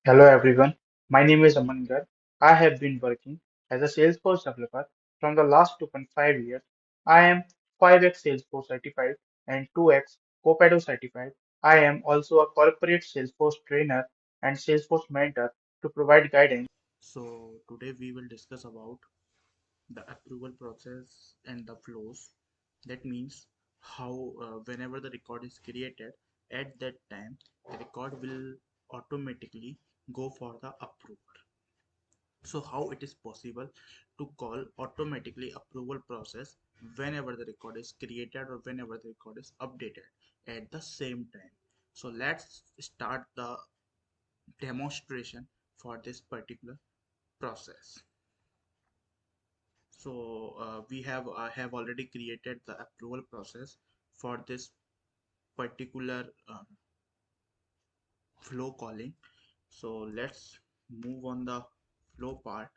Hello everyone, my name is Aman. Garg. I have been working as a Salesforce developer from the last 2.5 years. I am 5x Salesforce certified and 2x Copado certified. I am also a corporate Salesforce trainer and Salesforce mentor to provide guidance. So today we will discuss about the approval process and the flows. That means how whenever the record is created, at that time the record will automatically go for the approval. So how it is possible to call automatically approval process whenever the record is created or whenever the record is updated at the same time. So let's start the demonstration for this particular process. So we have I have already created the approval process for this particular flow calling. So let's move on the flow part.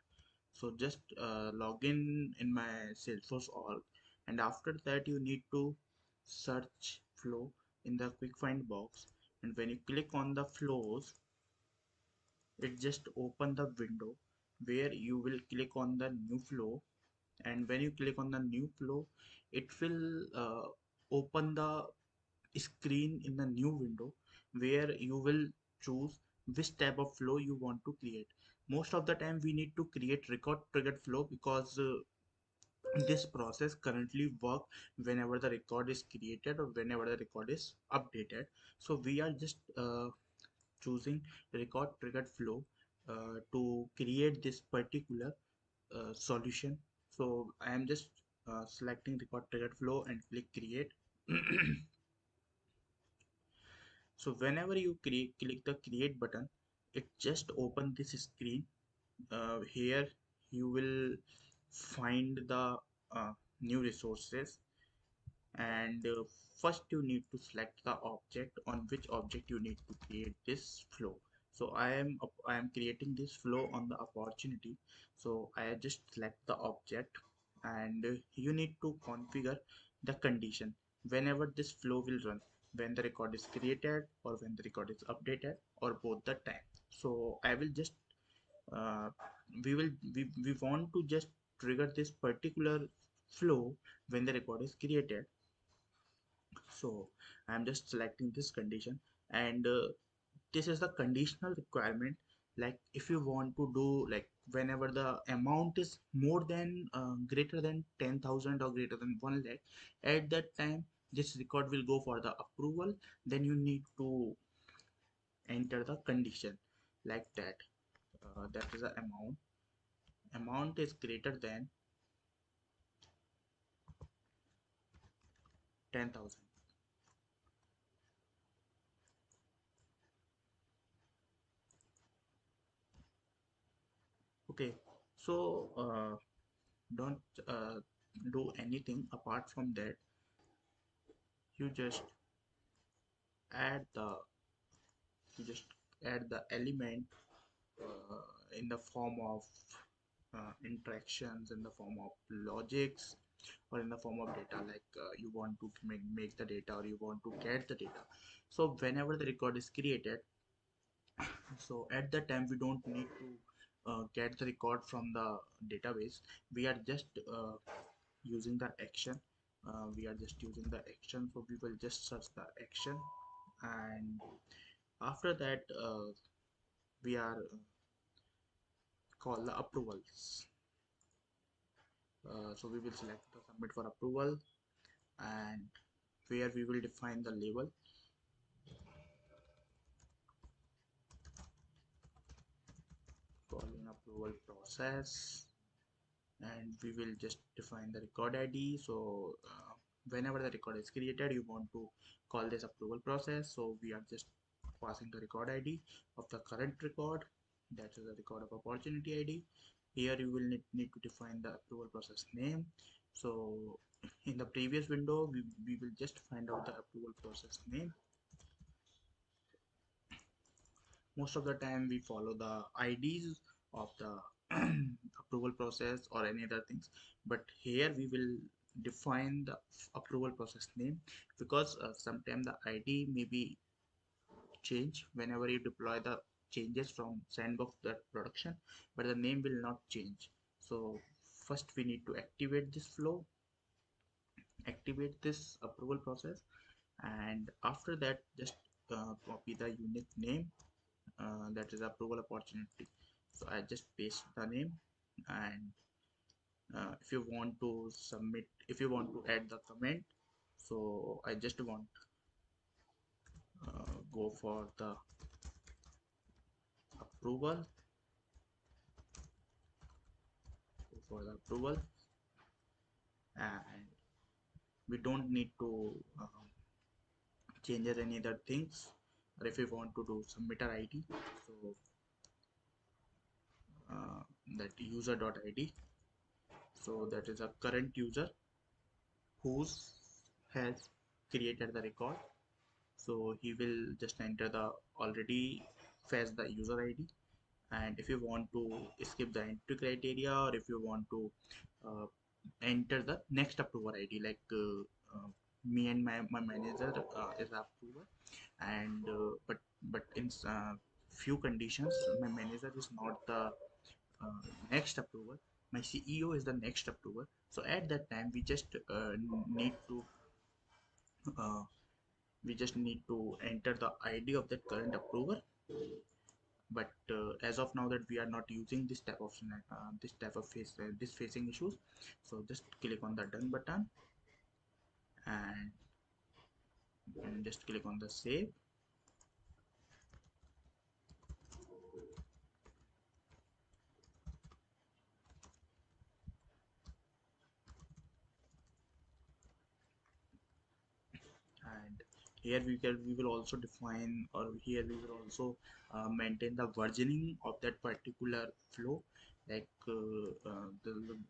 So just log in my Salesforce org, and after that you need to search flow in the quick find box. And when you click on the flows, it just open the window where you will click on the new flow, and when you click on the new flow it will open the screen in the new window where you will choose which type of flow you want to create. Most of the time we need to create record triggered flow because this process currently work whenever the record is created or whenever the record is updated. So we are just choosing record triggered flow to create this particular solution. So I am just selecting record triggered flow and click create. So whenever you click the create button, it just open this screen. Here you will find the new resources, and first you need to select the object on which object you need to create this flow. So I am creating this flow on the opportunity. So I just select the object, and you need to configure the condition whenever this flow will run, when the record is created or when the record is updated, or both the time. So I will just uh, we want to just trigger this particular flow when the record is created. So I'm just selecting this condition, and this is the conditional requirement. Like if you want to do, like whenever the amount is more than greater than 10,000 or greater than 1 lakh, at that time this record will go for the approval. Then you need to enter the condition like that. That is the amount is greater than 10,000. Okay, so don't do anything apart from that. You just add the you just add the element uh, in the form of interactions, in the form of logics, or in the form of data. Like you want to make the data or you want to get the data. So whenever the record is created, so at that time we don't need to get the record from the database. We are just using the action. We are just using the action, so we will just search the action, and after that we are call the approvals. So we will select the submit for approval, and where we will define the label, calling approval process, and we will just define the record ID. So whenever the record is created, you want to call this approval process. So we are just passing the record ID of the current record, that is the record of opportunity ID. Here you will need to define the approval process name. So in the previous window, we will just find out the approval process name. Most of the time we follow the IDs of the approval process or any other things, but here we will define the approval process name, because sometimes the ID may be changed whenever you deploy the changes from sandbox to production, but the name will not change. So first we need to activate this flow, activate this approval process, and after that just copy the unique name, that is approval opportunity. So I just paste the name, and if you want to submit, if you want to add the comment, so I just want go for the approval, go for the approval, and we don't need to change any other things. Or if you want to do submitter id, so that user.id, so that is a current user who's has created the record. So he will just enter the already fetch the user id. And if you want to skip the entry criteria, or if you want to uh, enter the next approver id, like me and my manager is approver, and but in few conditions my manager is not the uh, next approver, my ceo is the next approver. So at that time need to uh, we just need to enter the id of that current approver. But as of now that we are not using this type of this type of this facing issues, so just click on the done button, and, and just click on the save. And here we will also define, or here we will also maintain the versioning of that particular flow. Like the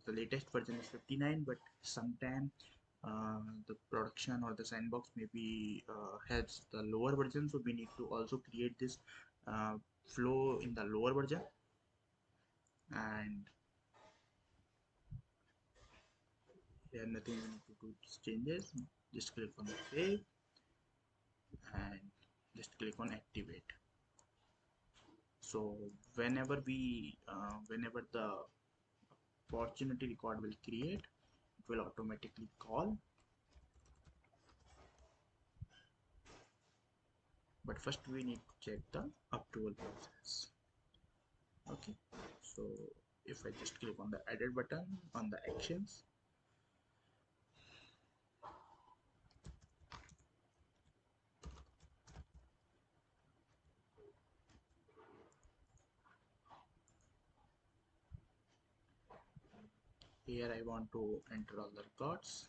latest version is 59, but sometime the production or the sandbox maybe has the lower version, so we need to also create this uh, flow in the lower version. And here nothing we need to do changes, just click on save, and just click on activate. So whenever the opportunity record will create, it will automatically call. But first we need to check the approval process. Okay, so if I just click on the edit button on the actions, here I want to enter all the records,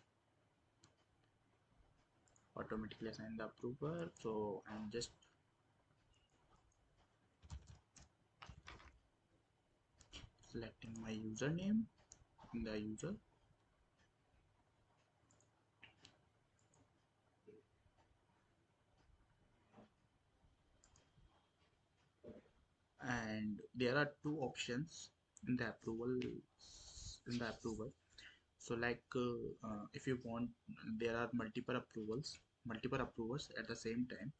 automatically assign the approver. So I'm just selecting my username in the user, and there are two options in the approval. So like if you want, there are multiple approvers at the same time.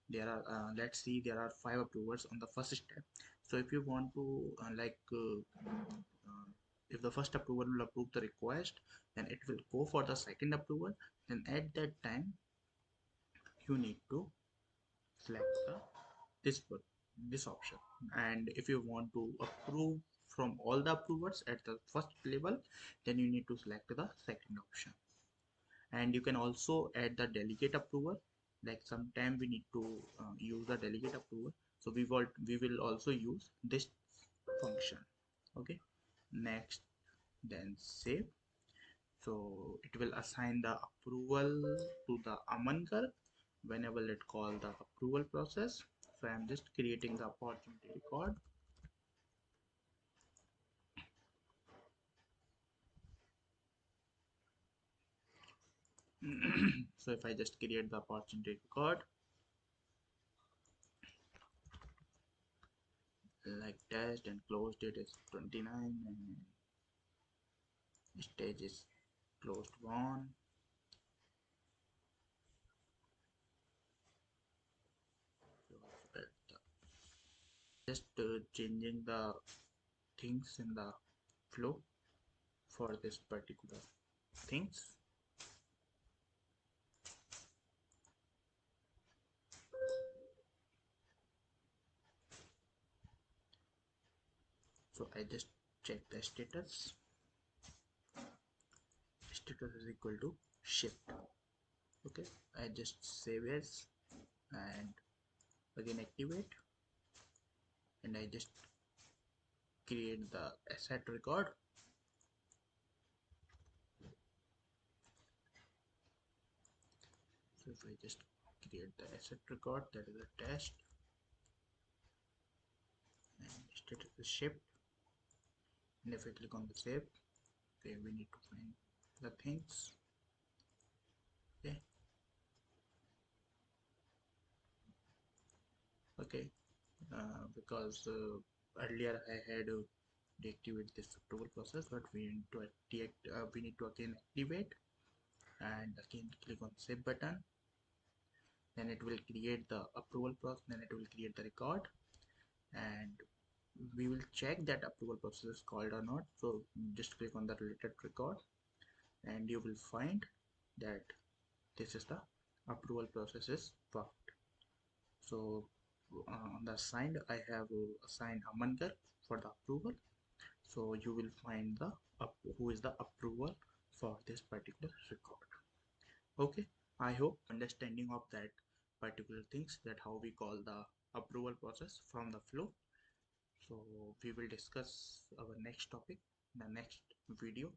There are let's see, there are 5 approvers on the first step. So if you want to if the first approver will approve the request, then it will go for the second approval. Then at that time you need to select this this option. And if you want to approve from all the approvers at the first level, then you need to select the second option. And you can also add the delegate approval, like sometime we need to use the delegate approval, so we will also use this function. Okay, next, then save. So it will assign the approval to the Aman Garg whenever it call the approval process. So I'm just creating the opportunity record. So if I just create the opportunity record like test, and close date is 29, and stage is closed one, just changing the things in the flow for this particular things. So I just check the status. Status is equal to shipped. Okay, I just save as and again activate, and I just create the asset record. So if I just create the asset record, that is a test, and status is shipped, and if I click on the save, okay, we need to find the things. Okay, okay, because earlier I had deactivate this approval process, but we need to we need to again activate, and again click on save button. Then it will create the approval process, then it will create the record, and we will check that approval process is called or not. So just click on the related record, and you will find that this is the approval process is worked. So on the assigned, I have assigned Aman Garg for the approval. So you will find the who is the approval for this particular record. Okay, I hope understanding of that particular things, that how we call the approval process from the flow. So we will discuss our next topic in the next video.